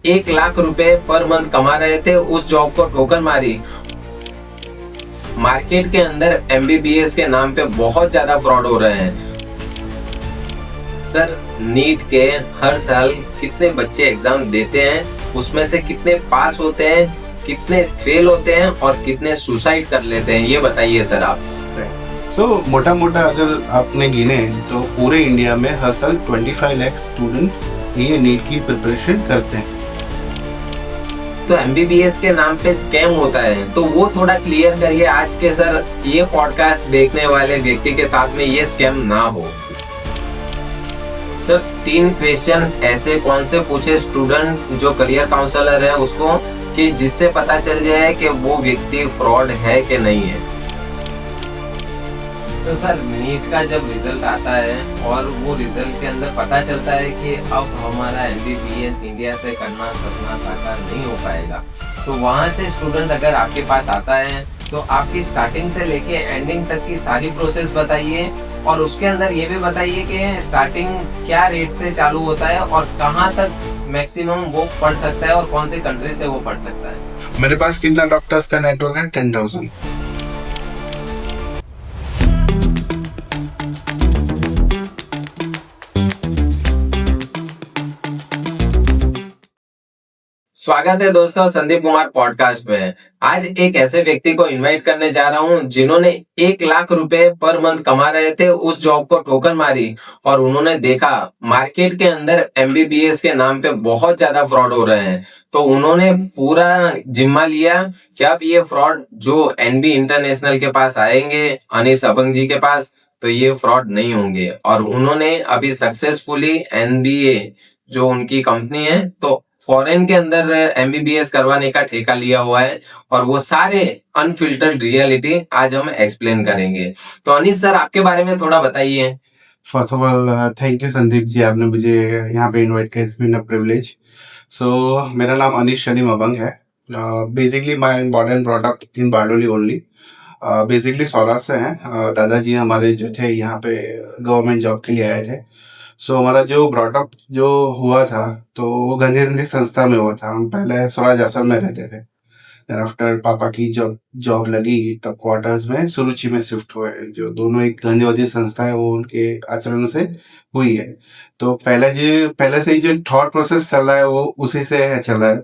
1 लाख रुपए per month कमा रहे थे, उस जॉब को ठोकर मारी। मार्केट के अंदर एमबीबीएस के नाम पे बहुत ज्यादा फ्रॉड हो रहे हैं। सर, नीट के हर साल कितने बच्चे एग्जाम देते हैं, उसमें से कितने पास होते हैं, कितने फेल होते हैं और कितने सुसाइड कर लेते हैं, ये बताइए सर आप। मोटा मोटा अगर आपने गिने तो पूरे इंडिया में हर साल 25 लाख स्टूडेंट ये नीट की प्रिपरेशन करते हैं। तो एमबीबीएस के नाम पे स्कैम होता है, तो वो थोड़ा क्लियर करिए आज के सर, ये पॉडकास्ट देखने वाले व्यक्ति के साथ में ये स्कैम ना हो। सर, 3 क्वेश्चन ऐसे कौन से पूछे स्टूडेंट जो करियर काउंसलर है उसको, कि जिससे पता चल जाए कि वो व्यक्ति फ्रॉड है कि नहीं है। तो सर, नीट का जब रिजल्ट आता है और वो रिजल्ट के अंदर पता चलता है कि अब हमारा एमबीबीएस इंडिया से करना सपना साकार नहीं हो पाएगा, तो वहाँ से स्टूडेंट अगर आपके पास आता है तो आपकी स्टार्टिंग से लेके एंडिंग तक की सारी प्रोसेस बताइए, और उसके अंदर ये भी बताइए कि स्टार्टिंग क्या रेट से चालू होता है और कहाँ तक मैक्सिमम वो पढ़ सकता है और कौन सी कंट्री से वो पढ़ सकता है। मेरे पास कितना डॉक्टर्स का नेटवर्क है? 10,000। स्वागत है दोस्तों संदीप कुमार पॉडकास्ट में। आज एक ऐसे व्यक्ति को इनवाइट करने जा रहा हूं जिन्होंने 1 लाख रुपए पर मंथ कमा रहे थे, उस जॉब को ठोकर मारी और उन्होंने देखा मार्केट के अंदर एमबीबीएस के नाम पे बहुत ज्यादा फ्रॉड हो रहे हैं, तो उन्होंने पूरा जिम्मा लिया कि अब ये फ्रॉड जो एनबी इंटरनेशनल के पास आएंगे, अनीस अबंग जी के पास, तो ये फ्रॉड नहीं होंगे। और उन्होंने अभी सक्सेसफुली एनबीए जो उनकी कंपनी है, तो फॉरेन के अंदर एमबीबीएस करवाने का ठेका लिया हुआ है, और वो सारे अनफिल्टर्ड रियलिटी आज हम एक्सप्लेन करेंगे। तो अनीस सर, आपके बारे में थोड़ा बताइए। First of all thank you Sandeep ji, आपने मुझे यहाँ पे इनवाइट किया। It's been a privilege. So मेरा नाम अनीस शलीम अबंग है। Basically my born and brought up in Bardoli only. Basically Saurashtra से हैं। दादाजी हमारे जो थे यहाँ पे गवर्नमेंट जॉब के लिए आए थे। सो हमारा जो ब्रॉटअप जो हुआ था तो वो गांधी गांधी संस्था में हुआ था। हम पहले स्वराज आश्रम में रहते थे। देन आफ्टर पापा की जब जॉब लगी तब क्वार्टर्स में सुरुचि में शिफ्ट हुए, जो दोनों एक गांधीवादी संस्था है, वो उनके आचरण से हुई है। तो पहले से ही जो थॉट प्रोसेस चल रहा है वो उसी से चल रहा है,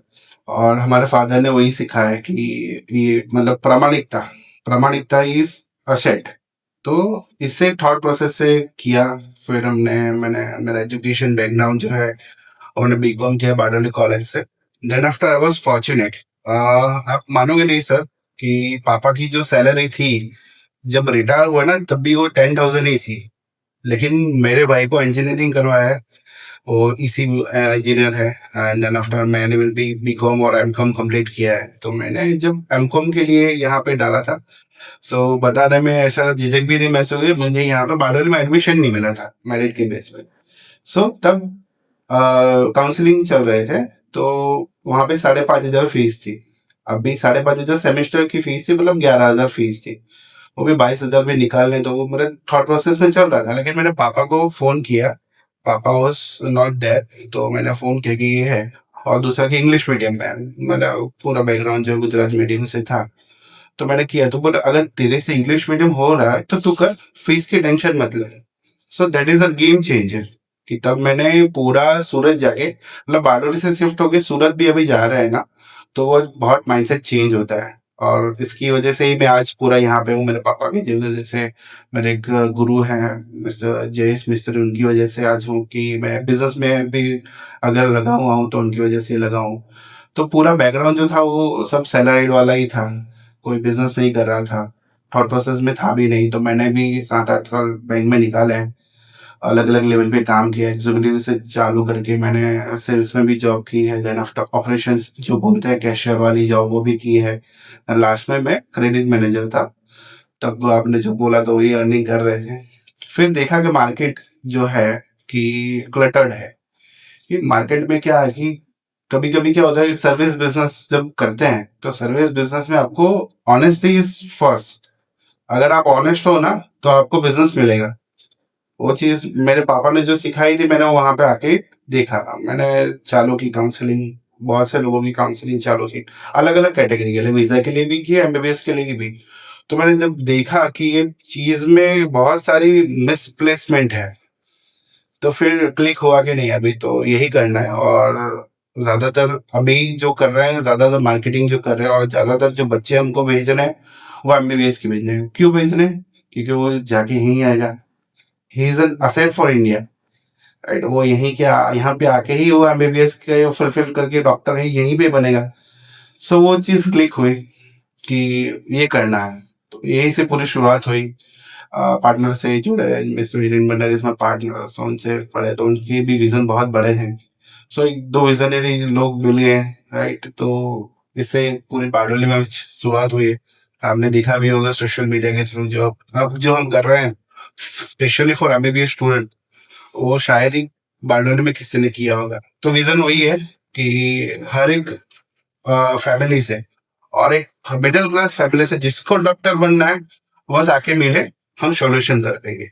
और हमारे फादर ने वही सिखाया है कि ये मतलब प्रामाणिकता इज असेट। तो इससे थॉट प्रोसेस से किया। फिर मैंने मेरा एजुकेशन बैकग्राउंड जो है मैंने बीकॉम किया बारडोली कॉलेज से। Then after I was fortunate. आप मानोगे नहीं सर कि पापा की जो सैलरी थी जब रिटायर हुआ ना तब भी वो 10,000 ही थी, लेकिन मेरे भाई को इंजीनियरिंग करवाया है, वो इसी इंजीनियर है। एंड देन आफ्टर मैंने भी बीकॉम और एमकॉम कंप्लीट किया है। तो मैंने जब एमकॉम के लिए यहाँ पे डाला था, सो बताने में ऐसा झिझक भी नहीं महसूस हुई। मुझे यहाँ पे बारडोली में एडमिशन नहीं मिला था मेरिट के बेस पे। सो तब काउंसलिंग चल रहे थे, तो वहाँ पे 5,500 फीस थी। अभी 5,500 सेमेस्टर की फीस थी, मतलब 11,000 फीस थी। वो भी 22,000 में निकालने, तो वो मेरे थॉट प्रोसेस में चल रहा था। लेकिन मैंने पापा को फोन किया, पापा वॉज नॉट देयर, तो मैंने फोन किया कि ये है, और दूसरा कि इंग्लिश मीडियम में मेरा पूरा बैकग्राउंड जो गुजरात मीडियम से था। तो मैंने किया, तो बोला अगर तेरे से इंग्लिश मीडियम हो रहा है तो तू कर, फीस की टेंशन मत ले। So that is a game changer. कि तब मैंने पूरा सूरत जाके, मतलब बारडोली से शिफ्ट होके सूरत भी अभी जा रहे हैं ना, तो वो बहुत माइंडसेट चेंज होता है। और इसकी वजह से ही मैं आज पूरा यहाँ पे हूँ। मेरे पापा की वजह से, मेरे एक गुरु हैं मिस्टर जयेश मिस्त्री, उनकी वजह से आज हूँ कि मैं बिजनेस में भी अगर लगा हुआ हूँ तो उनकी वजह से लगा हूँ। तो पूरा बैकग्राउंड जो था वो सब सैलरीड वाला ही था, कोई बिजनेस नहीं कर रहा था, थॉट प्रोसेस में था भी नहीं। तो मैंने भी 7-8 साल बैंक में निकाले हैं, अलग अलग लेवल पे काम किया। एग्जीक्यूटिव से चालू करके मैंने सेल्स में भी जॉब की है। देन आफ्टर ऑपरेशंस जो बोलते हैं कैशियर वाली जॉब, वो भी की है। लास्ट में मैं क्रेडिट मैनेजर था। तब आपने जो बोला तो वही अर्निंग कर रहे थे। फिर देखा कि मार्केट जो है कि क्लटर्ड है। कि मार्केट में क्या है कि कभी कभी क्या होता है कि सर्विस बिजनेस जब करते हैं तो सर्विस बिजनेस में आपको ऑनेस्टी इज फर्स्ट। अगर आप ऑनेस्ट हो ना तो आपको बिजनेस मिलेगा। वो चीज मेरे पापा ने जो सिखाई थी मैंने वहां पे आके देखा। मैंने चालू की काउंसलिंग, बहुत से लोगों की काउंसलिंग चालू थी, अलग अलग कैटेगरी के लिए, वीजा के लिए भी की, एमबीबीएस के लिए भी। तो मैंने जब देखा कि ये चीज में बहुत सारी मिसप्लेसमेंट है, तो फिर क्लिक हुआ कि नहीं, अभी तो यही करना है। और ज्यादातर अभी जो कर रहे हैं, ज्यादातर मार्केटिंग जो कर रहे हैं, और ज्यादातर जो बच्चे हमको भेज रहे हैं वो एमबीबीएस की भेज रहे हैं। क्यों भेज रहे हैं? क्योंकि वो जाके यहीं आएगा, he is an asset for India, right. वो यहीं के यहाँ पे आके ही वो एमबीबीएस के फुलफिल करके डॉक्टर है यहीं पे बनेगा। सो वो चीज क्लिक हुई कि ये करना है, तो यहीं से पूरी शुरुआत हुई। पार्टनर से जुड़े, मिस्टर विजन बंडर इसमें पार्टनर, सो उनसे पढ़े, तो उनके भी विजन बहुत बड़े हैं। सो एक दो विजनरी लोग मिल गए, राइट। तो इससे पूरी बारडोली में शुरुआत हुई है। आपने देखा भी होगा सोशल मीडिया के थ्रू, जो अब जो हम कर रहे हैं स्पेशली फॉर एमबीबीएस स्टूडेंट, वो शायद ही बारडोली में किसी ने किया होगा। तो विजन वही है कि हर एक फैमिली से, और एक मिडिल क्लास फैमिली से जिसको डॉक्टर बनना है, बस आके मिले, हम सॉल्यूशन कर देंगे।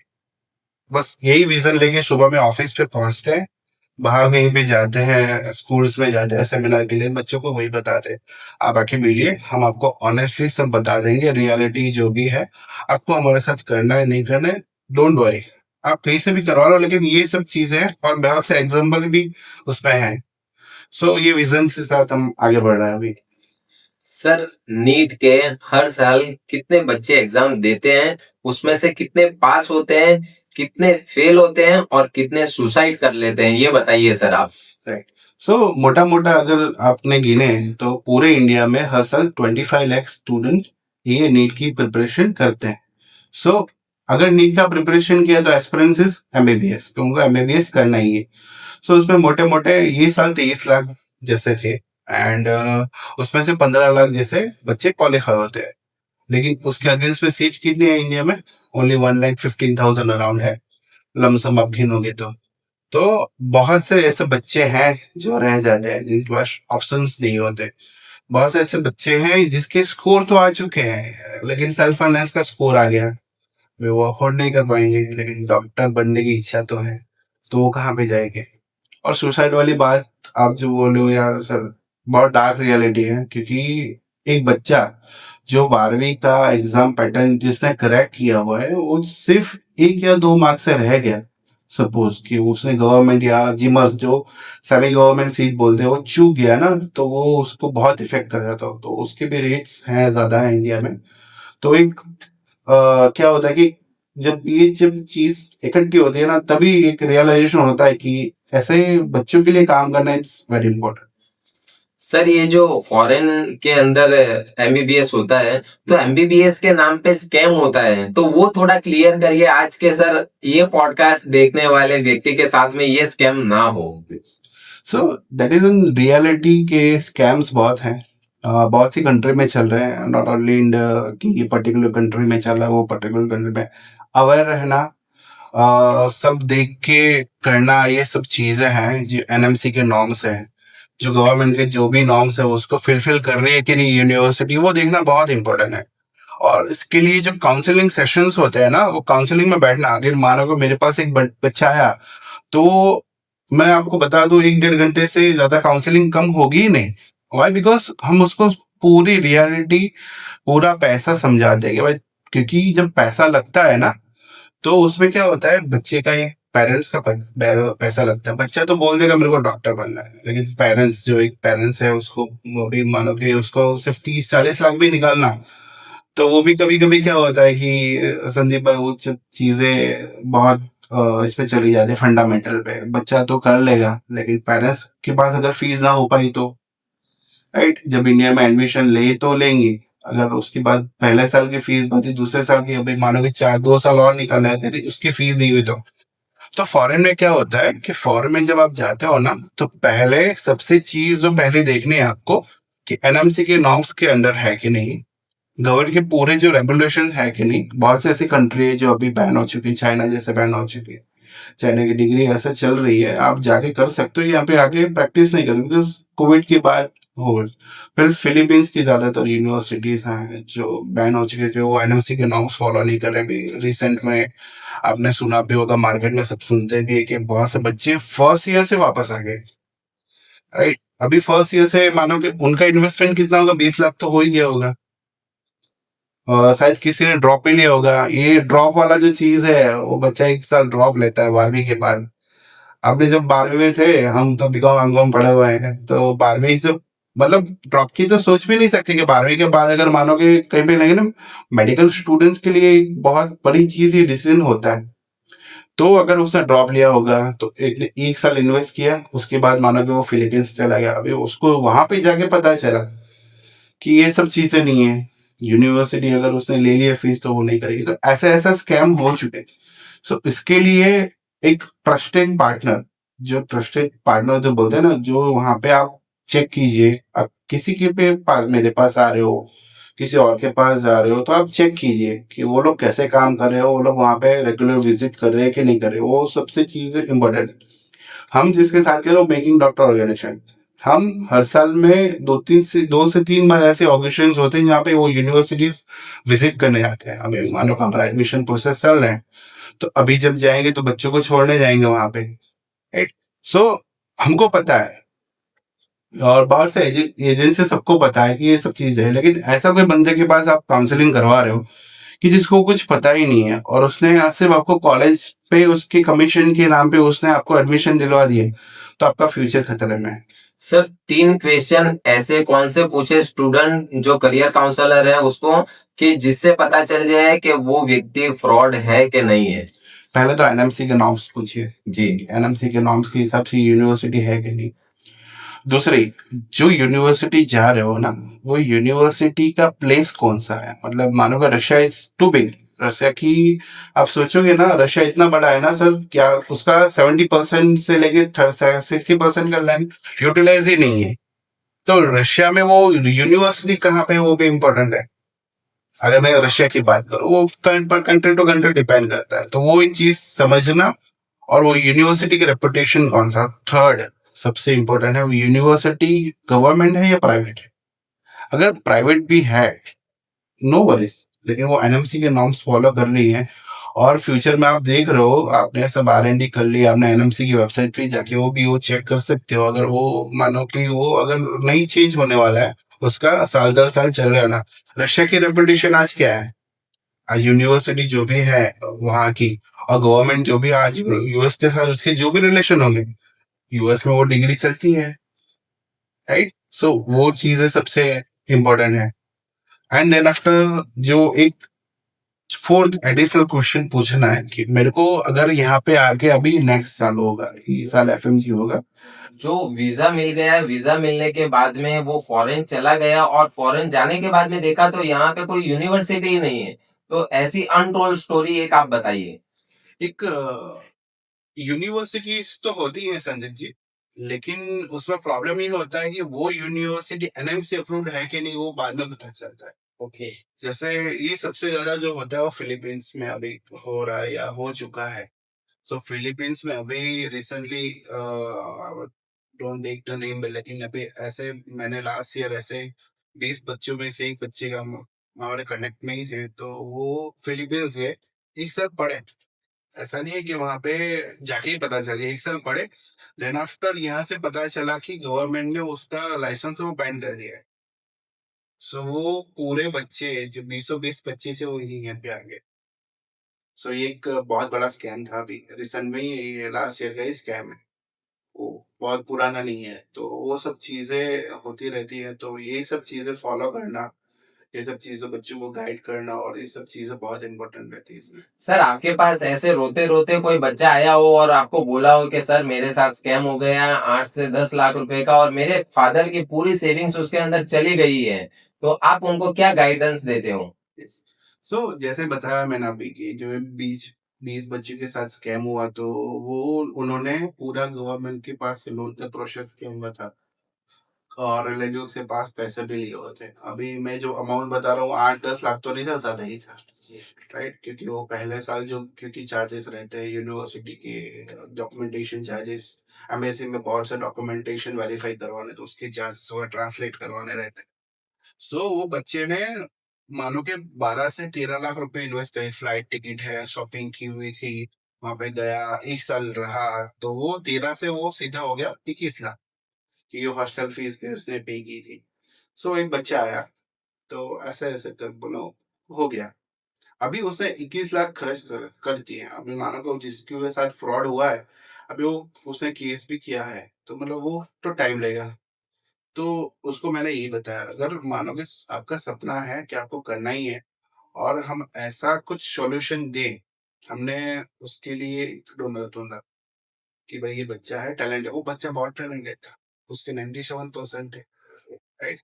बस यही विजन लेके सुबह में ऑफिस पे पहुंचते हैं, बाहर कहीं पे जाते हैं, स्कूल्स में जाते हैं सेमिनार के लिए, बच्चों को वही बताते हैं, आप आके मिलिए, हम आपको ऑनेस्टली सब बता देंगे, रियलिटी जो भी है आपको हमारे साथ करना है नहीं करना है, डोंट वरी, आप कहीं से भी करवा लो, लेकिन ये सब चीजें हैं, और बहुत से एग्जाम्पल भी उसमें है। सो ये विजन के साथ हम आगे बढ़ रहे हैं अभी। सर, नीट के हर साल कितने बच्चे एग्जाम देते हैं, उसमें से कितने पास होते हैं, कितने फेल होते हैं और कितने सुसाइड कर लेते हैं, ये बताइए सर आप। राइट। सो मोटा मोटा अगर आपने गिने तो पूरे इंडिया में हर साल 25 लाख स्टूडेंट ये नीट की प्रिपरेशन करते हैं। सो अगर नीट का प्रिपरेशन किया तो एस्पिरेंट्स एमबीबीएस, तो उनको एमबीबीएस करना ही है। सो उसमें मोटे मोटे ये साल 23 लाख जैसे थे, एंड उसमें से 15 लाख जैसे बच्चे क्वालिफाई होते हैं। लेकिन उसके अगेंस्ट में सीट कितनी है इंडिया में? ओनली 1,15,000 अराउंड है, लमसम आप गिनोगे तो बहुत से ऐसे बच्चे हैं जो रह जाते हैं, जिनके पास ऑप्शंस नहीं होते। बहुत से ऐसे बच्चे हैं जिसके स्कोर तो आ चुके हैं, लेकिन सेल्फ फाइनेंस का स्कोर आ गया, वे वो अफोर्ड नहीं कर पाएंगे, लेकिन डॉक्टर बनने की इच्छा तो है, तो वो कहाँ पे जाएंगे? और सुसाइड वाली बात आप जो बोले हो यार सर, बहुत डार्क रियलिटी है, क्योंकि एक बच्चा जो 12वीं का एग्जाम पैटर्न जिसने करेक्ट किया हुआ है, वो सिर्फ 1 या 2 मार्क्स से रह गया। सपोज कि उसने गवर्नमेंट या जिमर्स जो सेमी गवर्नमेंट सीट बोलते हैं वो चूक गया ना, तो वो उसको बहुत इफेक्ट कर जाता है, तो उसके भी रेट्स हैं ज्यादा है इंडिया में। तो एक क्या होता है कि जब चीज इकट्ठी होती है ना, तभी एक रियलाइजेशन होता है कि ऐसे बच्चों के लिए काम करना इट्स वेरी इंपॉर्टेंट। सर, ये जो फॉरेन के अंदर एमबीबीएस होता है, तो एमबीबीएस के नाम पे स्कैम होता है, तो वो थोड़ा क्लियर करिए आज के सर, ये पॉडकास्ट देखने वाले व्यक्ति के साथ में ये स्कैम ना हो। So that is in reality के स्कैम्स बहुत हैं, बहुत सी कंट्री में चल रहे हैं, नॉट ओनली इंडिया कि ये पर्टिकुलर कंट्री में चल रहा है, वो पर्टिकुलर कंट्री में अवेयर रहना, सब देख के करना, ये सब चीजें हैं जो एनएमसी के नॉर्म्स हैं, जो गवर्नमेंट के जो भी नॉर्म्स है उसको फिलफिल कर रही है कि नहीं यूनिवर्सिटी, वो देखना बहुत इंपॉर्टेंट है। और इसके लिए जो काउंसलिंग सेशंस होते हैं ना, वो काउंसलिंग में बैठना, अगर मानो को मेरे पास एक बच्चा आया, तो मैं आपको बता दूं 1 डेढ़ घंटे से ज्यादा काउंसलिंग कम होगी ही नहीं। वाई? बिकॉज हम उसको पूरी रियलिटी, पूरा पैसा समझा देंगे भाई, क्योंकि जब पैसा लगता है ना, तो उसमें क्या होता है, बच्चे का एक पेरेंट्स का पैसा लगता है। बच्चा तो बोल देगा मेरे को डॉक्टर बनना है, लेकिन पेरेंट्स, जो एक पेरेंट्स है उसको, वो भी मानो कि उसको सिर्फ 30-40 लाख भी निकालना, तो वो भी कभी कभी क्या होता है कि संदीप भाई वो सब चीजें बहुत इस पे चली जाती है, फंडामेंटल पे बच्चा तो कर लेगा, लेकिन पेरेंट्स के पास अगर फीस ना हो पाई तो, राइट, जब इंडिया में एडमिशन ले तो लेंगे, अगर उसके बाद पहले साल की फीस बची, दूसरे साल की अभी मानो कि 4-2 साल और निकालना है, फिर उसकी फीस नहीं हुई तो फॉरेन में क्या होता है कि फॉरेन में जब आप जाते हो ना, तो पहले सबसे चीज जो पहले देखनी है आपको कि एनएमसी के नॉर्म्स के अंडर है कि नहीं, गवर्नमेंट के पूरे जो रेगुलेशन है कि नहीं। बहुत से ऐसी कंट्री है जो अभी बैन हो चुकी है, चाइना जैसे बैन हो चुकी है, चाइना की डिग्री ऐसे चल रही है, आप जाके कर सकते हो, यहाँ पे आके प्रैक्टिस नहीं करते बिकॉज कोविड के बाद हो गए। फिर फिलीपींस की ज्यादातर यूनिवर्सिटीज हैं जो बैन हो चुकी थी, वो एनएमसी के नॉर्म्स फॉलो नहीं कर रहे। अभी रिसेंट में आपने सुना भी होगा, मार्केट में सब सुनते भी है कि बहुत से बच्चे फर्स्ट ईयर से वापस आ गए, राइट। अभी फर्स्ट ईयर से मानो कि उनका इन्वेस्टमेंट कितना होगा, 20 लाख तो हो ही गया होगा। शायद किसी ने ड्रॉप ही लिया होगा। ये ड्रॉप वाला जो चीज है, वो बच्चा एक साल ड्रॉप लेता है 12वीं के बाद। आपने जब 12वीं में थे, हम तो बीकॉम एमकॉम पढ़े हुए हैं, तो 12वीं से मतलब ड्रॉप की तो सोच भी नहीं सकते कि 12वीं के बाद अगर मानो कि कहीं पे लगे ना, मेडिकल स्टूडेंट्स के लिए एक बहुत बड़ी चीज ये डिसीजन होता है। तो अगर उसने ड्रॉप लिया होगा तो एक साल इन्वेस्ट किया, उसके बाद मानो कि वो फिलीपींस चला गया, अभी उसको वहां पे जाके पता चला कि ये सब चीजें नहीं है। यूनिवर्सिटी अगर उसने ले लिया फीस तो वो नहीं करेगी, तो ऐसे ऐसा स्कैम हो चुके हैं। सो इसके लिए एक ट्रस्टेड पार्टनर, जो ट्रस्टेड पार्टनर जो बोलते हैं ना, जो वहां पे आप चेक कीजिए। आप किसी के पे पास, मेरे पास आ रहे हो, किसी और के पास जा रहे हो, तो आप चेक कीजिए कि वो लोग कैसे काम कर रहे हो, वो लोग वहां पे रेगुलर विजिट कर रहे हैं कि नहीं कर रहे, वो सबसे चीज इंपॉर्टेंट। हम जिसके साथ कह रहे हो, मेकिंग डॉक्टर ऑर्गेनाइजेशन, हम हर साल में 2 से 3 बार ऐसे ऑकेशंस होते हैं जहाँ पे वो यूनिवर्सिटीज विजिट करने जाते हैं। अभी मानो हमारा एडमिशन प्रोसेस चल रहा है, तो अभी जब जाएंगे तो बच्चों को छोड़ने जाएंगे वहां पे, राइट। सो हमको पता है, और बाहर से एजेंट से सबको पता है कि ये सब चीज है, लेकिन ऐसा कोई बंदे के पास आप काउंसलिंग करवा रहे हो कि जिसको कुछ पता ही नहीं है, और उसने आज सिर्फ आपको कॉलेज पे उसके कमीशन के नाम पे उसने आपको एडमिशन दिलवा दिए, तो आपका फ्यूचर खतरे में है। सर 3 क्वेश्चन ऐसे कौन से पूछे स्टूडेंट जो करियर काउंसलर है उसको, कि जिससे पता चल जाए कि वो व्यक्ति फ्रॉड है कि नहीं है? पहले तो एनएमसी के नॉर्म्स पूछिए जी। एनएमसी के नॉर्म्स के हिसाब से यूनिवर्सिटी है कि नहीं। दूसरी, जो यूनिवर्सिटी जा रहे हो ना, वो यूनिवर्सिटी का प्लेस कौन सा है। मतलब मानो कि Russia is too big, Russia की आप सोचोगे ना, रशिया इतना बड़ा है ना सर, क्या उसका 70% से लेके 60% का लैंड यूटिलाइज ही नहीं है। तो रशिया में वो यूनिवर्सिटी कहाँ पे है, वो भी इम्पोर्टेंट है। अगर मैं रशिया की बात करूँ, वो कंट्री टू कंट्री डिपेंड करता है, तो वो इन चीज समझना। और वो यूनिवर्सिटी की रेपुटेशन कौन सा। थर्ड सबसे इंपॉर्टेंट है, वो यूनिवर्सिटी गवर्नमेंट है या प्राइवेट है। अगर प्राइवेट भी है, नो वरीज, लेकिन वो एनएमसी के नॉर्म्स फॉलो कर रही है, और फ्यूचर में आप देख रहे हो, आपने सब R&D कर लिया, आपने एनएमसी की वेबसाइट पे जाके वो चेक कर सकते हो। अगर वो मानो कि वो अगर नहीं चेंज होने वाला है, उसका साल दर साल चल रहा है ना। रशिया की रेपुटेशन आज क्या है, आज यूनिवर्सिटी जो भी है वहाँ की, और गवर्नमेंट जो भी, आज यूएस के साथ उसके जो भी रिलेशन होंगे, यूएस में वो डिग्री चलती है, राइट। सो वो चीजें सबसे इंपॉर्टेंट है। एंड देन आफ्टर, जो एक फोर्थ एडिशनल क्वेश्चन पूछना है कि मेरे को अगर यहाँ पे आके अभी नेक्स्ट साल होगा, ये साल एफएमजी होगा, जो वीजा मिल गया, वीजा मिलने के बाद में वो फॉरेन चला गया, और फॉरेन जाने के बाद में देखा तो यहाँ पे कोई यूनिवर्सिटी ही नहीं है, तो ऐसी अनटोल्ड स्टोरी एक आप बताइए। एक यूनिवर्सिटीज तो होती है संदीप जी, लेकिन उसमें प्रॉब्लम ये होता है कि वो यूनिवर्सिटी एनएमसी अप्रूव्ड है कि नहीं, वो बाद में पता चलता है। ओके। जैसे ये सबसे ज्यादा जो होता है वो फिलीपींस में अभी हो रहा है या हो चुका है। सो फिलीपींस में अभी recently, don't take the name, लेकिन अभी ऐसे मैंने लास्ट ईयर ऐसे 20 बच्चों में से एक बच्चे का हमारे कनेक्ट में ही थे, तो वो फिलीपींस गए, एक साल पढ़े। ऐसा नहीं है कि वहां पे जाके ही पता चल गया, एक साल पढ़े। देन आफ्टर यहाँ से पता चला कि गवर्नमेंट ने उसका लाइसेंस वो बैन कर दिया है। सो वो पूरे बच्चे जो 20 बच्चे थे वो यहाँ पे आ गए। सो ये एक बहुत बड़ा स्कैम था, अभी रिसेंट में ही, ये लास्ट ईयर का ही स्कैम है। वो बहुत पुराना नहीं है, तो वो सब चीजें होती रहती है, तो ये सब चीजें फॉलो करना, ये सब चीजें बच्चों को गाइड करना, और ये सब चीजें बहुत इंपॉर्टेंट रहती है इसमें। सर आपके पास ऐसे रोते रोते कोई बच्चा आया हो और आपको बोला हो कि सर मेरे साथ स्कैम हो गया, 8 से 10 लाख रुपए का, और मेरे फादर की पूरी सेविंग्स उसके अंदर चली गई है, तो आप उनको क्या गाइडेंस देते हो? सो जैसे बताया मैंने अभी कि जो 20 बच्चों के साथ स्कैम हुआ, तो वो उन्होंने पूरा गवर्नमेंट के पास से लोन का प्रोसेस किया हुआ था, और रिलेटिव के पास पैसे भी लिए हुए थे। अभी मैं जो अमाउंट बता रहा हूँ, 8-10 लाख तो नहीं था, ज्यादा ही था, राइट। क्योंकि वो पहले साल जो, क्योंकि चार्जेस रहते हैं यूनिवर्सिटी के, डॉक्यूमेंटेशन चार्जेस, एमएससी में बहुत से डॉक्यूमेंटेशन वेरीफाई करवाने, तो उसके चार्जेस वो ट्रांसलेट करवाने रहते हैं। सो वो बच्चे ने मानो के 12 से 13 लाख रुपए इन्वेस्ट करे, फ्लाइट टिकट है, शॉपिंग की हुई थी, वहां पे गया, एक साल रहा, तो वो 13 से वो सीधा हो गया 21 लाख। कि वो हॉस्टल फीस भी उसने पे की थी। सो एक बच्चा आया, तो ऐसे ऐसे कर बोलो हो गया। अभी उसने 21 लाख खर्च कर दिए। अभी मानो कि जिसके साथ फ्रॉड हुआ है, अभी वो उसने केस भी किया है, तो मतलब वो तो टाइम लेगा। तो उसको मैंने यही बताया, अगर मानो कि आपका सपना है कि आपको करना ही है और हम ऐसा कुछ सॉल्यूशन दें, हमने उसके लिए ढूंढा ढूंढा कि भाई ये बच्चा है, टैलेंट है। वो बच्चा बहुत टैलेंटेड था, उसके 97% थे, राइट।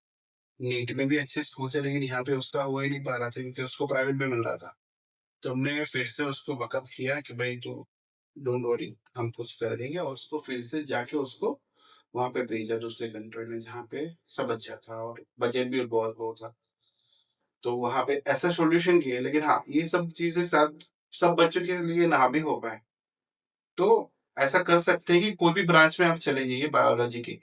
नीट में भी अच्छे स्कूल से, लेकिन यहाँ पे उसका हो ही नहीं पा रहा था क्योंकि उसको प्राइवेट में मिल रहा था। तो हमने फिर से उसको वक़्त किया कि भाई तू डोंट वरी, हम कुछ कर देंगे, और उसको फिर से जाके उसको वहाँ पे भेजा दूसरे कंट्री में जहाँ पे सब अच्छा था और बजट भी बहुत वो था। तो वहाँ पे ऐसा सॉल्यूशन किए, लेकिन हाँ, ये सब चीज़ें सब बच्चों के लिए ना भी हो पाए। तो ऐसा कर सकते हैं कि कोई भी ब्रांच में आप चले जाइए बायोलॉजी की,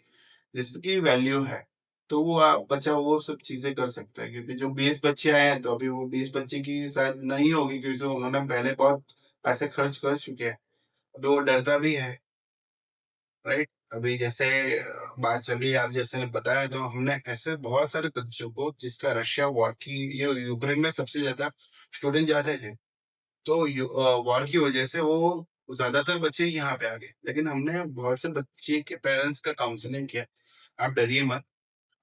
जिसकी वैल्यू है, तो वो बच्चा वो सब चीज़ें कर सकता है, क्योंकि जो 20 बच्चे आए हैं, तो अभी वो 20 बच्चे की शायद नहीं होगी, क्योंकि उन्होंने पहले बहुत पैसे खर्च कर चुके हैं। अभी वो डरता भी है, राइट? अभी जैसे बात चल रही है, आप जैसे ने बताया, तो हमने ऐसे बहुत सारे बच्चों को, जिसका रशिया वॉर की, ये यूक्रेन में सबसे ज़्यादा स्टूडेंट जाते थे। तो वॉर की वजह से वो ज़्यादातर बच्चे यहाँ पे आ गए। लेकिन हमने बहुत से बच्चे के पेरेंट्स का काउंसलिंग किया। आप डरिए मत,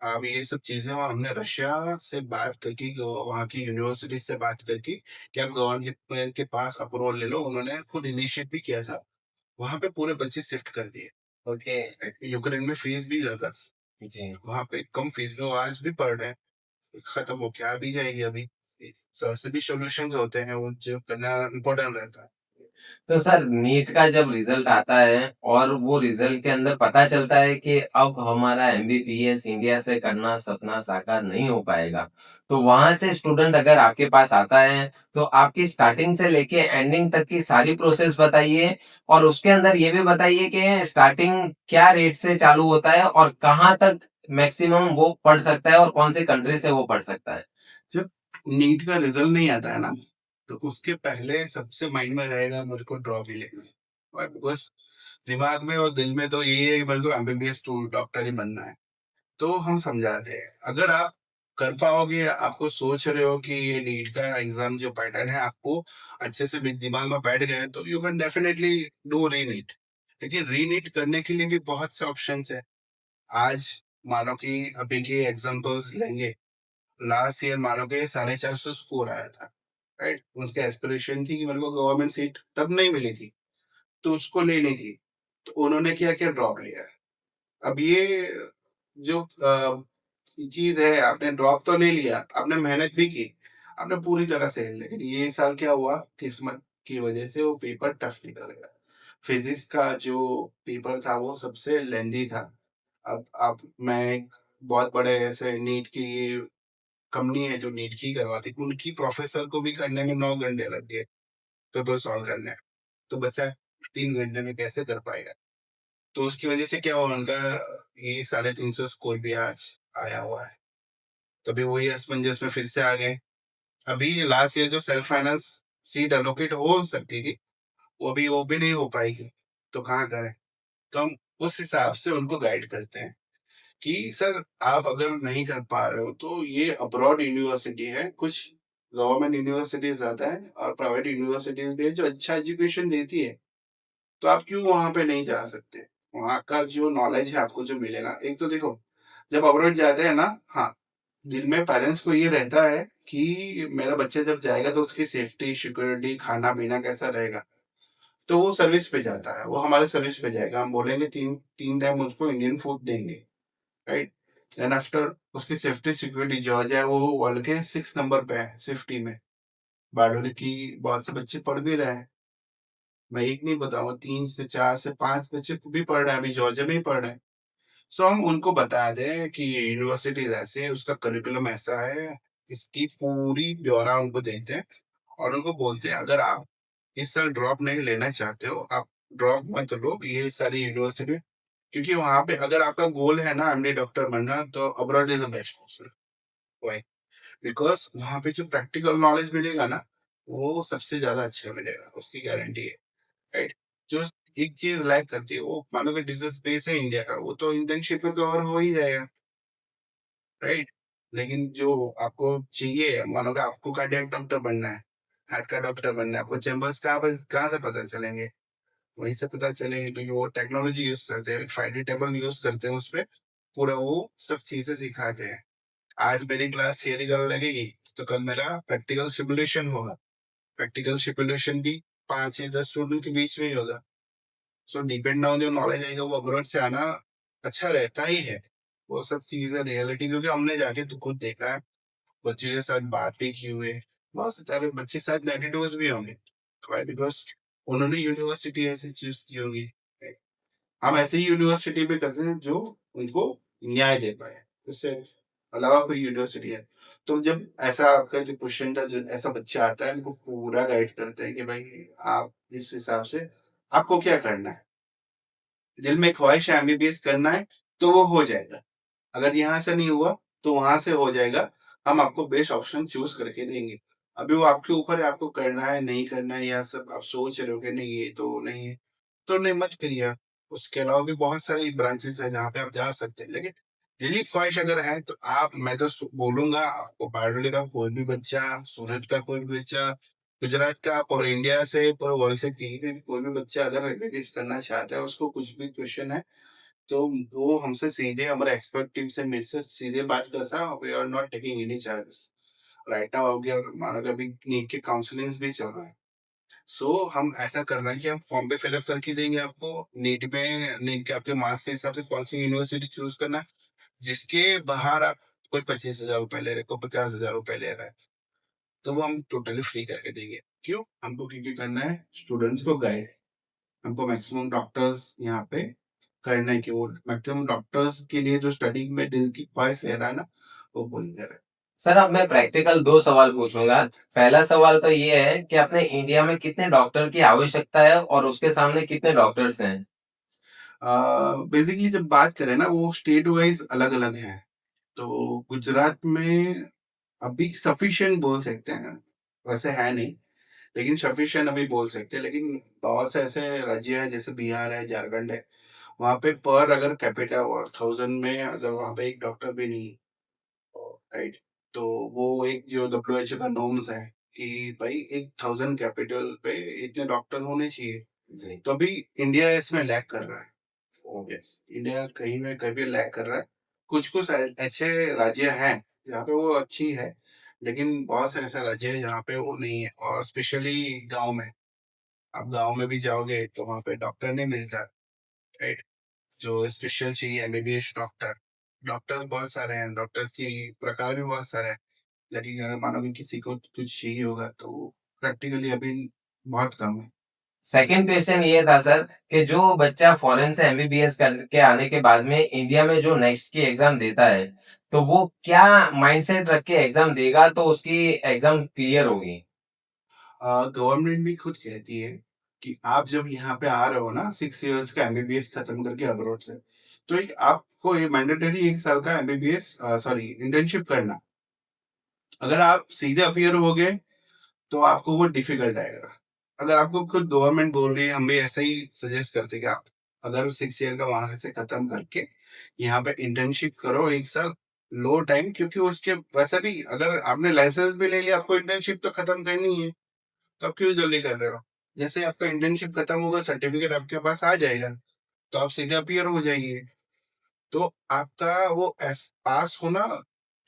अब ये सब चीज़ें हमने रशिया से बात करके, वहाँ की यूनिवर्सिटी से बात करके कि आप गवर्नमेंट के पास अप्रूवल ले लो। उन्होंने खुद इनिशिएट भी किया था। वहाँ पे पूरे बच्चे शिफ्ट कर दिए। ओके। यूक्रेन में फीस भी ज़्यादा थी। जी। वहाँ पे कम फीस में वो आज भी पढ़ रहे हैं। खत्म हो के आ भी जाएगी अभी। सो ऐसे भी सॉल्यूशंस होते हैं, वो जो करना इम्पोर्टेंट रहता है। तो सर नीट का जब रिजल्ट आता है और वो रिजल्ट के अंदर पता चलता है कि अब हमारा एमबीबीएस इंडिया से करना सपना साकार नहीं हो पाएगा, तो वहां से स्टूडेंट अगर आपके पास आता है तो आपकी स्टार्टिंग से लेके एंडिंग तक की सारी प्रोसेस बताइए, और उसके अंदर ये भी बताइए कि स्टार्टिंग क्या रेट से चालू होता है और कहाँ तक मैक्सिमम वो पढ़ सकता है और कौन सी कंट्री से वो पढ़ सकता है। जब नीट का रिजल्ट नहीं आता है ना, तो उसके पहले सबसे माइंड में रहेगा मेरे को ड्रॉप ही लेना है। और बस दिमाग में और दिल में तो यही है कि मेरे को एमबीबीएस टू डॉक्टर ही बनना है। तो हम समझाते हैं, अगर आप कर पाओगे, आपको सोच रहे हो कि ये नीट का एग्जाम जो पैटर्न है आपको अच्छे से दिमाग में बैठ गया है, तो यू कैन डेफिनेटली डू री नीट। लेकिन री नीट करने के लिए भी बहुत से ऑप्शंस है। आज मानो कि अभी के एग्जांपल्स लेंगे, लास्ट ईयर मानो कि 450 स्कोर आया था, राइट। उसके एस्पिरेशन थी कि मेरे को गवर्नमेंट सीट तब नहीं मिली थी, तो उसको लेनी थी। तो उन्होंने क्या किया, ड्रॉप लिया। अब ये जो चीज है, आपने ड्रॉप तो ले लिया, आपने मेहनत भी की, आपने पूरी तरह से, लेकिन ये साल क्या हुआ, किस्मत की वजह से वो पेपर टफ निकल गया। फिजिक्स का जो पेपर था वो सबसे लेंदी था। अब आप मैं एक बहुत बड़े ऐसे नीट की ये कंपनी है जो नीट की करवाती, उनकी प्रोफेसर को भी करने में 9 घंटे लग गए पेपर सॉल्व करने। तो बच्चा 3 घंटे में कैसे कर पाएगा? तो उसकी वजह से क्या हुआ, उनका ये 350 स्कोर भी आज आया हुआ है। तभी वही असमंजस में फिर से आ गए। अभी लास्ट ईयर जो सेल्फ फाइनेंस सीट एलोकेट हो सकती थी, वो भी नहीं हो पाएगी। तो कहाँ करें? तो हम उस हिसाब से उनको गाइड करते हैं कि सर, आप अगर नहीं कर पा रहे हो तो ये अब्रॉड यूनिवर्सिटी है, कुछ गवर्नमेंट यूनिवर्सिटीज ज्यादा है और प्राइवेट यूनिवर्सिटीज भी है जो अच्छा एजुकेशन देती है। तो आप क्यों वहां पे नहीं जा सकते? वहां का जो नॉलेज है आपको जो मिलेगा, एक तो देखो, जब अब्रॉड जाते हैं ना, हाँ, दिल में पेरेंट्स को ये रहता है कि मेरा बच्चा जब जाएगा तो उसकी सेफ्टी, सिक्योरिटी, खाना पीना कैसा रहेगा। तो वो सर्विस पे जाता है, वो हमारे सर्विस पे जाएगा, हम बोलेंगे तीन तीन टाइम उसको इंडियन फूड देंगे, राइट। देन आफ्टर उसकी सेफ्टी सिक्योरिटी, जॉर्जिया है वो वर्ल्ड के 6 नंबर पे है सेफ्टी में। बारडोली की बहुत से बच्चे पढ़ भी रहे हैं, मैं एक नहीं बताऊंगा, 3 से 4 से 5 बच्चे भी पढ़ रहे हैं, अभी जॉर्जिया में ही पढ़ रहे हैं। सो हम उनको बता दें कि ये यूनिवर्सिटीज ऐसे है, उसका करिकुलम ऐसा है, इसकी पूरी ब्यौरा उनको देते हैं। और उनको बोलते हैं, अगर आप इस साल ड्रॉप नहीं लेना चाहते हो, आप ड्रॉप मत लो ये सारी यूनिवर्सिटी। क्योंकि वहां पे अगर आपका गोल है ना एमडी डॉक्टर बनना, तो abroad is the best option. Why? Because वहां पे जो प्रैक्टिकल नॉलेज मिलेगा ना, वो सबसे ज्यादा अच्छा मिलेगा, उसकी गारंटी है, राइट। जो एक चीज लैक करती है, वो मानो कि डिजीज बेस है इंडिया का, वो तो इंटर्नशिप में कवर हो ही जाएगा, राइट। लेकिन जो आपको चाहिए, मानो कि आपको कार्डियक डॉक्टर बनना है, हार्ट का डॉक्टर बनना है, आपको चैम्बर्स कहाँ से पता चलेंगे? वहीं से पता चलेंगे, क्योंकि वो टेक्नोलॉजी यूज करते हैं, फ्राइडे टेबल यूज करते हैं, उसपे पूरा वो सब चीजें सिखाते हैं। आज मेरी क्लास थियरी करने लगेगी, तो कल मेरा प्रैक्टिकल सिमुलेशन होगा। प्रैक्टिकल सिमुलेशन भी 5 या 10 स्टूडेंट के बीच में ही होगा। सो डिपेंड ऑन जो नॉलेज आएगा, वो अब्रॉड से आना अच्छा रहता ही है। वो सब चीजें रियलिटी, क्योंकि हमने जाके तो खुद देखा है, बच्चे के साथ बात भी की हुई है। बहुत सारे बच्चे के साथ नेगेटिव्स भी होंगे, बिकॉज उन्होंने यूनिवर्सिटी ऐसी चूज की होगी। हम ऐसे ही यूनिवर्सिटी पे करते हैं जो उनको न्याय दे पाए, उससे अलावा कोई यूनिवर्सिटी है। तो जब ऐसा आपका जो क्वेश्चन था, जो ऐसा बच्चा आता है, उनको पूरा गाइड करते हैं कि भाई आप इस हिसाब से आपको क्या करना है। दिल में ख्वाहिश है एमबीबीएस करना है, तो वो हो जाएगा। अगर यहाँ से नहीं हुआ तो वहां से हो जाएगा। हम आपको बेस्ट ऑप्शन चूज करके देंगे। अभी वो आपके ऊपर है, आपको करना है नहीं करना है, या सब आप सोच रहे हो कि नहीं ये तो नहीं है, तो नहीं मत करिए आप। उसके अलावा भी बहुत सारी ब्रांचेस है जहाँ पे आप जा सकते हैं। लेकिन दिली ख्वाहिश अगर है तो आप, मैं तो बोलूंगा आपको, बारडोली का कोई भी बच्चा, सूरत का कोई भी बच्चा, गुजरात का और इंडिया से पूरे वर्ल्ड से कहीं भी कोई भी बच्चा अगर एमबीबीएस करना चाहता है, उसको कुछ भी क्वेश्चन है, तो वो हमसे सीधे, हमारे एक्सपर्ट टीम से, मेरे से सीधे बात कर सकता। We are not taking any charges right now. अभी मानो कि अभी नीट के काउंसलिंग भी चल रहा है। सो हम ऐसा कर रहे हैं कि हम फॉर्म पे फिलअप करके देंगे आपको। नीट के आपके मार्क्स के हिसाब से कौन सी यूनिवर्सिटी चूज करना है, जिसके बाहर आप, कोई 25,000 रुपए ले रहे, कोई 50,000 रुपए ले रहा है, तो वो हम टोटली फ्री करके देंगे। क्यों? हमको क्योंकि करना है स्टूडेंट्स को गाइड। हमको मैक्सिमम डॉक्टर्स यहाँ पे करना है, कि वो मैक्सिमम डॉक्टर्स के लिए जो स्टडी में दिल की ख्वाहिश रह रहा है ना, वो पूरी करे। सर अब मैं प्रैक्टिकल 2 सवाल पूछूंगा। पहला सवाल तो ये है कि अपने इंडिया में कितने डॉक्टर की आवश्यकता है और उसके सामने कितने डॉक्टर्स हैं। बेसिकली जब बात करें ना, वो स्टेट वाइज अलग अलग है। तो गुजरात में अभी सफिशिएंट बोल सकते हैं, वैसे है नहीं, लेकिन सफिशिएंट अभी बोल सकते हैं। लेकिन बहुत से ऐसे राज्य हैं, जैसे बिहार है, झारखंड है, वहाँ पे पर अगर कैपिटा 1000 में अगर वहाँ पे एक डॉक्टर भी नहीं, राइट, तो वो एक जो डब्ल्यूएचओ का नॉर्म्स है कि भाई 1000 कैपिटल पे इतने डॉक्टर होने चाहिए। जी। तो अभी इंडिया इसमें लैग कर रहा है। यस, इंडिया कहीं ना कहीं लैग कर रहा है। कुछ कुछ ऐसे राज्य हैं जहाँ पे वो अच्छी है, लेकिन बहुत से ऐसे राज्य हैं जहाँ पे वो नहीं है। और स्पेशली गांव में, आप गांव में भी जाओगे तो वहाँ पे डॉक्टर नहीं मिलता, राइट। जो स्पेशल चाहिए एमबीबीएस डॉक्टर, डॉक्टर्स बहुत सारे हैं, डॉक्टर्स की प्रकार भी बहुत सारे हैं, लेकिन अगर मानो कि किसी को कुछ चाहिए होगा तो प्रैक्टिकली अभी बहुत कम है। सेकंड क्वेश्चन ये था सर कि जो बच्चा फॉरेन से एमबीबीएस करके आने के बाद में इंडिया में जो नेक्स्ट की एग्जाम देता है, तो वो क्या माइंडसेट रख के एग्जाम देगा तो उसकी एग्जाम क्लियर होगी। गवर्नमेंट भी खुद कहती है कि आप जब यहाँ पे आ रहे हो ना, 6 इयर्स का एमबीबीएस खत्म करके अब्रॉड से, तो एक आपको ये मैंडेटरी 1 साल का एमबीबीएस, सॉरी, इंटर्नशिप करना। अगर आप सीधे अपियर हो गए तो आपको वो डिफिकल्ट आएगा। अगर आपको खुद गवर्नमेंट बोल रही है, हम भी ऐसा ही सजेस्ट करते कि आप अगर 6 ईयर का वहां से खत्म करके यहाँ पे इंटर्नशिप करो 1 साल, लो टाइम, क्योंकि उसके वैसा भी अगर आपने लाइसेंस भी ले लिया, आपको इंटर्नशिप तो खत्म करनी है, तो आप क्यों जल्दी कर रहे हो? जैसे आपका इंटर्नशिप खत्म होगा, सर्टिफिकेट आपके पास आ जाएगा, तो आप सीधे अपीयर हो जाइए। तो आपका वो एफ पास होना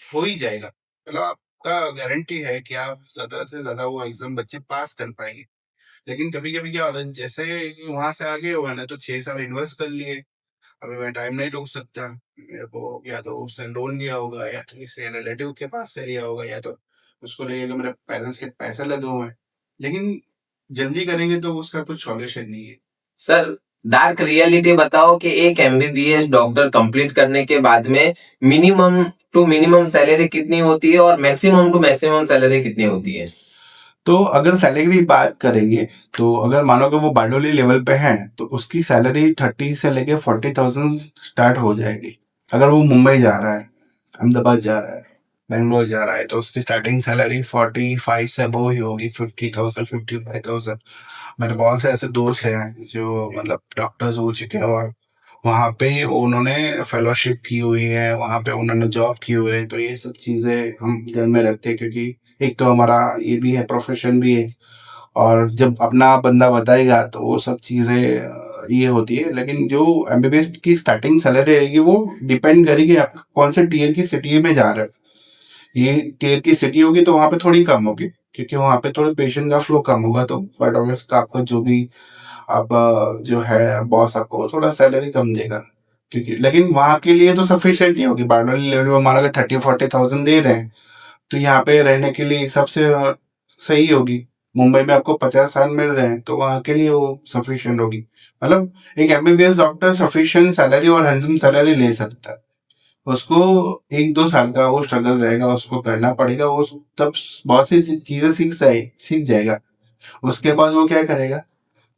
हो ही जाएगा, मतलब आपका गारंटी है कि आप ज्यादा से ज्यादा वो एग्जाम बच्चे पास कर पाएंगे। लेकिन कभी कभी क्या होता है, जैसे वहां से आगे हुआ ना, तो 6 साल इन्वेस्ट कर लिए, अभी मैं टाइम नहीं रोक सकता। मेरे को या तो उसने लोन लिया होगा, या तो किसी रिलेटिव के पास से लिया होगा, या तो उसको लगेगा मेरे पेरेंट्स के पैसे लगे हुए हैं। लेकिन जल्दी करेंगे तो उसका कुछ सॉल्यूशन नहीं है। सर डार्क रियलिटी बताओ कि एक एमबीबीएस डॉक्टर कंप्लीट करने के बाद में मिनिमम टू मिनिमम सैलरी कितनी होती है और मैक्सिमम टू मैक्सिमम सैलरी कितनी होती है। तो अगर सैलरी की बात करेंगे, तो अगर मानो कि वो बारडोली लेवल पे है, तो उसकी सैलरी 30 से लेके 40,000 स्टार्ट हो जाएगी। अगर वो मुंबई जा रहा है, अहमदाबाद जा रहा है, बेंगलोर जा रहा है तो उसकी स्टार्टिंग सैलरी 45 से अबव ही होगी, 50,000 55,000। मेरे बहुत से ऐसे दोस्त हैं जो मतलब डॉक्टर्स हो चुके हैं और वहाँ पे उन्होंने फेलोशिप की हुई है, वहाँ पे उन्होंने जॉब की हुई है। तो ये सब चीज़ें हम ध्यान में रखते हैं क्योंकि एक तो हमारा ये भी है, प्रोफेशन भी है, और जब अपना बंदा बताएगा तो वो सब चीज़ें ये होती है। लेकिन जो एमबीबीएस की स्टार्टिंग सैलरी रहेगी वो डिपेंड करेगी आप कौन से टीयर की सिटी में जा रहे हो। ये टीयर की सिटी होगी तो वहाँ पे थोड़ी कम होगी क्योंकि वहाँ पे थोड़े पेशेंट का फ्लो कम होगा, तो बट ऑब्वियस का आपका जो भी आप जो है बॉस आपको थोड़ा सैलरी कम देगा क्योंकि, लेकिन वहाँ के लिए तो सफिशिएंट ही होगी। बारडोली लेवल में हमारा अगर 30-40,000 दे रहे हैं तो यहाँ पे रहने के लिए सबसे सही होगी। मुंबई में आपको 50,000 मिल रहे हैं तो वहाँ के लिए वो सफिशिएंट होगी। मतलब एक एमबीबीएस डॉक्टर सफिशिएंट सैलरी और हैंडसम सैलरी ले सकता है। उसको 1-2 साल का वो स्ट्रगल रहेगा, उसको करना पड़ेगा, वो तब बहुत सी चीजें सीख जाएगा। उसके बाद वो क्या करेगा,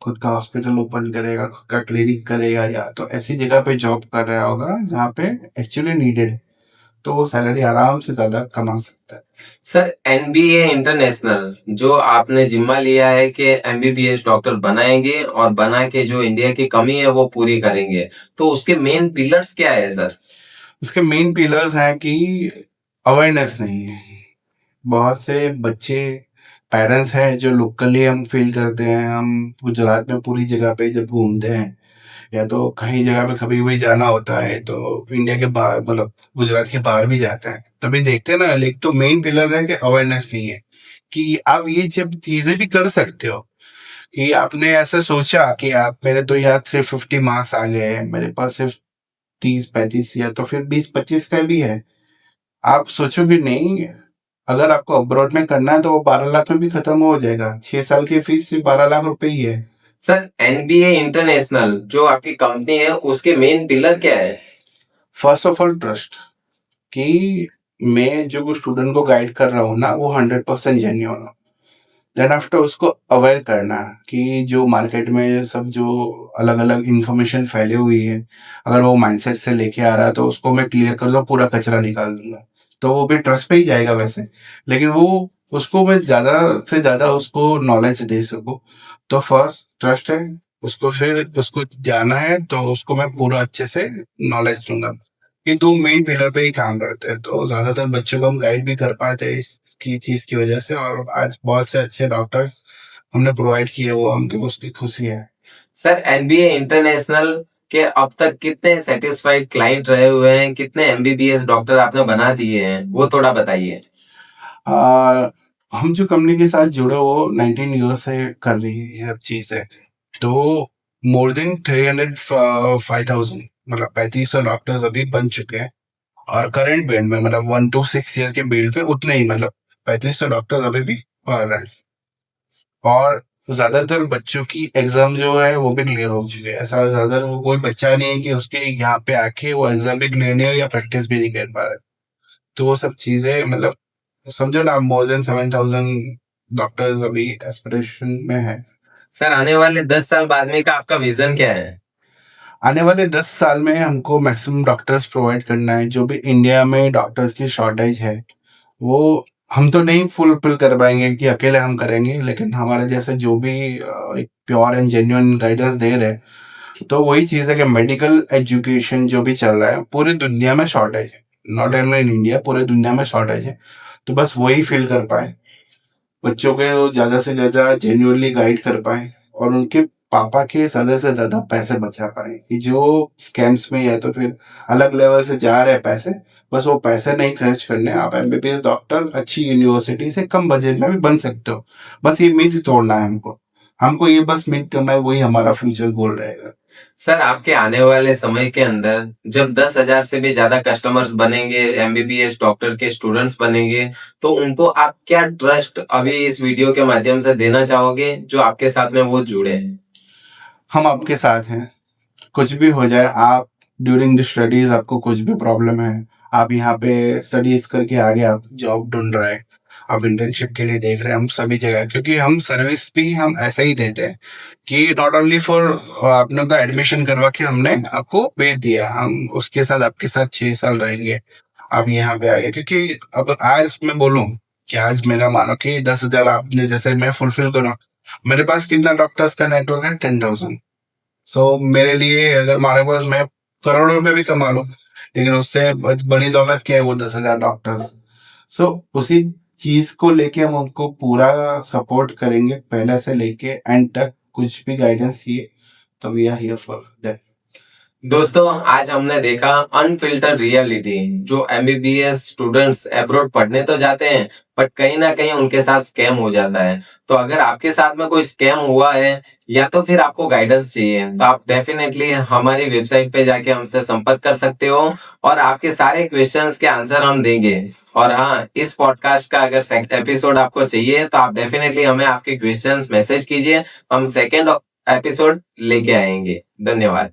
खुद का हॉस्पिटल ओपन करेगा, खुद का क्लिनिक करेगा, या तो ऐसी जगह पे जॉब कर रहा होगा जहाँ पे एक्चुअली नीडेड है, तो वो सैलरी आराम से ज्यादा कमा सकता है। सर एनबीए इंटरनेशनल जो आपने जिम्मा लिया है कि एमबीबीएस डॉक्टर बनाएंगे और बना के जो इंडिया की कमी है वो पूरी करेंगे, तो उसके मेन पिलर्स क्या है सर? उसके मेन पिलर्स हैं कि अवेयरनेस नहीं है। बहुत से बच्चे पेरेंट्स हैं जो लोकली हम फील करते हैं, हम गुजरात में पूरी जगह पे जब घूमते हैं या तो कहीं जगह पे कभी भी जाना होता है तो इंडिया के बाहर मतलब गुजरात के बाहर भी जाते हैं तभी देखते हैं ना। एक तो मेन पिलर है कि अवेयरनेस नहीं है कि आप ये जब चीजें भी कर सकते हो, कि आपने ऐसा सोचा कि आप मेरे तो यार 350 मार्क्स आ गए हैं, मेरे पास सिर्फ 30-35 या तो फिर 20-25 का भी है, आप सोचो भी नहीं। अगर आपको अब्रॉड में करना है तो वो 12 लाख में भी खत्म हो जाएगा। 6 साल की फीस सिर्फ 12 लाख रुपए ही है। सर एनबीए इंटरनेशनल जो आपकी कंपनी है उसके मेन पिलर क्या है? फर्स्ट ऑफ ऑल ट्रस्ट, कि मैं जो स्टूडेंट को गाइड कर रहा हूँ ना वो 100% जेन्युइन हो। देन आफ्टर उसको अवेयर करना कि जो मार्केट में सब जो अलग अलग इंफॉर्मेशन फैली हुई है, अगर वो माइंडसेट से लेके आ रहा है तो उसको मैं क्लियर कर दूँ, पूरा कचरा निकाल दूंगा, तो वो भी ट्रस्ट पे ही जाएगा वैसे। लेकिन वो उसको मैं ज्यादा से ज्यादा उसको नॉलेज दे सकूँ, तो फर्स्ट ट्रस्ट है। उसको फिर उसको जाना है तो उसको मैं पूरा अच्छे से नॉलेज दूंगा। ये दो मेन पिलर पे ही काम करते हैं तो ज्यादातर बच्चों को हम गाइड भी कर पाते हैं इसकी चीज की वजह से, और आज बहुत से अच्छे डॉक्टर हमने प्रोवाइड किए, वो हमको उसकी खुशी है। सर एनबीए इंटरनेशनल के अब तक कितने सेटिस्फाइड क्लाइंट रहे हुए हैं, कितने एमबीबीएस डॉक्टर आपने बना दिए हैं, वो थोड़ा बताइए। आ, हम जो कंपनी के साथ जुड़े वो 19 ईयर से कर रही है ये सब चीज है, तो मोर देन 305,000 मतलब 3500 डॉक्टर्स अभी बन चुके हैं। और करंट बिल्ड में मतलब 1 to 6 ईयर के बिल्ड पे उतने ही मतलब 3500 डॉक्टर्स अभी भी पढ़ रहे हैं। और ज्यादातर बच्चों की एग्जाम जो है वो भी क्लियर हो चुके हैं। ऐसा ज्यादा वो कोई बच्चा नहीं है कि उसके यहाँ पे आके वो एग्जाम भी क्लियर नहीं हो या प्रैक्टिस भी नहीं कर पा रहे। तो वो सब चीजें मतलब समझो ना, मोर देन 7,000 डॉक्टर्स अभी एस्पिरेशन में है। सर आने वाले 10 साल बाद में का आपका विजन क्या है? आने वाले 10 साल में हमको मैक्सिमम डॉक्टर्स प्रोवाइड करना है। जो भी इंडिया में डॉक्टर्स की शॉर्टेज है वो हम तो नहीं फुलफिल कर पाएंगे कि अकेले हम करेंगे, लेकिन हमारे जैसे जो भी एक प्योर एंड जेन्युइन गाइडेंस दे रहे हैं, तो वही चीज़ है कि मेडिकल एजुकेशन जो भी चल रहा है पूरी दुनिया में शॉर्टेज है, नॉट ओनली इन इंडिया, पूरे दुनिया में शॉर्टेज है। तो बस वही फिल कर पाए, बच्चों को ज्यादा से ज्यादा जेन्युइनली गाइड कर पाए और उनके पापा के ज्यादा से ज्यादा पैसे बचा पाए। कि जो स्कैम्स में या तो फिर अलग लेवल से जा रहे हैं पैसे, बस वो पैसे नहीं खर्च करने। आप एमबीबीएस डॉक्टर अच्छी यूनिवर्सिटी से कम बजट में भी बन सकते हो। बस ये मिथ तोड़ना है हमको, हमको ये बस मिथ करना है, वही हमारा फ्यूचर गोल रहेगा। सर आपके आने वाले समय के अंदर जब 10,000 से भी ज्यादा कस्टमर्स बनेंगे, एमबीबीएस डॉक्टर के स्टूडेंट्स बनेंगे, तो उनको आप क्या ट्रस्ट अभी इस वीडियो के माध्यम से देना चाहोगे जो आपके साथ में वो जुड़े हैं? हम आपके साथ हैं, कुछ भी हो जाए। आप ड्यूरिंग द स्टडीज आपको कुछ भी प्रॉब्लम है, आप यहाँ पे स्टडीज करके आगे आप जॉब ढूंढ रहे हैं, आप इंटर्नशिप के लिए देख रहे हैं, हम सभी जगह, क्योंकि हम सर्विस भी हम ऐसा ही देते हैं कि नॉट ओनली फॉर आपने का एडमिशन करवा के हमने आपको भेज दिया, हम उसके साथ आपके साथ 6 साल रहेंगे। आप यहाँ पे आ गए, क्योंकि अब आज मैं बोलूं कि आज मेरा मानो कि 10,000 आपने जैसे मैं फुलफिल करूँ, मेरे पास कितना डॉक्टर्स का नेटवर्क है? 10,000। सो मेरे लिए अगर हमारे पास मैं करोड़ों रुपए भी कमा लूं, लेकिन उससे बड़ी दौलत क्या है? वो 10,000 डॉक्टर्स। सो उसी चीज को लेके हम उनको पूरा सपोर्ट करेंगे, पहले से लेके एंड तक कुछ भी गाइडेंस चाहिए तो we are here for that. दोस्तों, आज हमने देखा अनफिल्टर्ड रियलिटी। जो एमबीबीएस स्टूडेंट्स अब्रॉड पढ़ने तो जाते हैं, बट कहीं ना कहीं उनके साथ स्कैम हो जाता है। तो अगर आपके साथ में कोई स्कैम हुआ है या तो फिर आपको गाइडेंस चाहिए, तो आप डेफिनेटली हमारी वेबसाइट पे जाके हमसे संपर्क कर सकते हो और आपके सारे क्वेश्चंस के आंसर हम देंगे। और हाँ, इस पॉडकास्ट का अगर एपिसोड आपको चाहिए तो आप डेफिनेटली हमें आपके क्वेश्चंस मैसेज कीजिए, हम सेकेंड एपिसोड लेके आएंगे। धन्यवाद।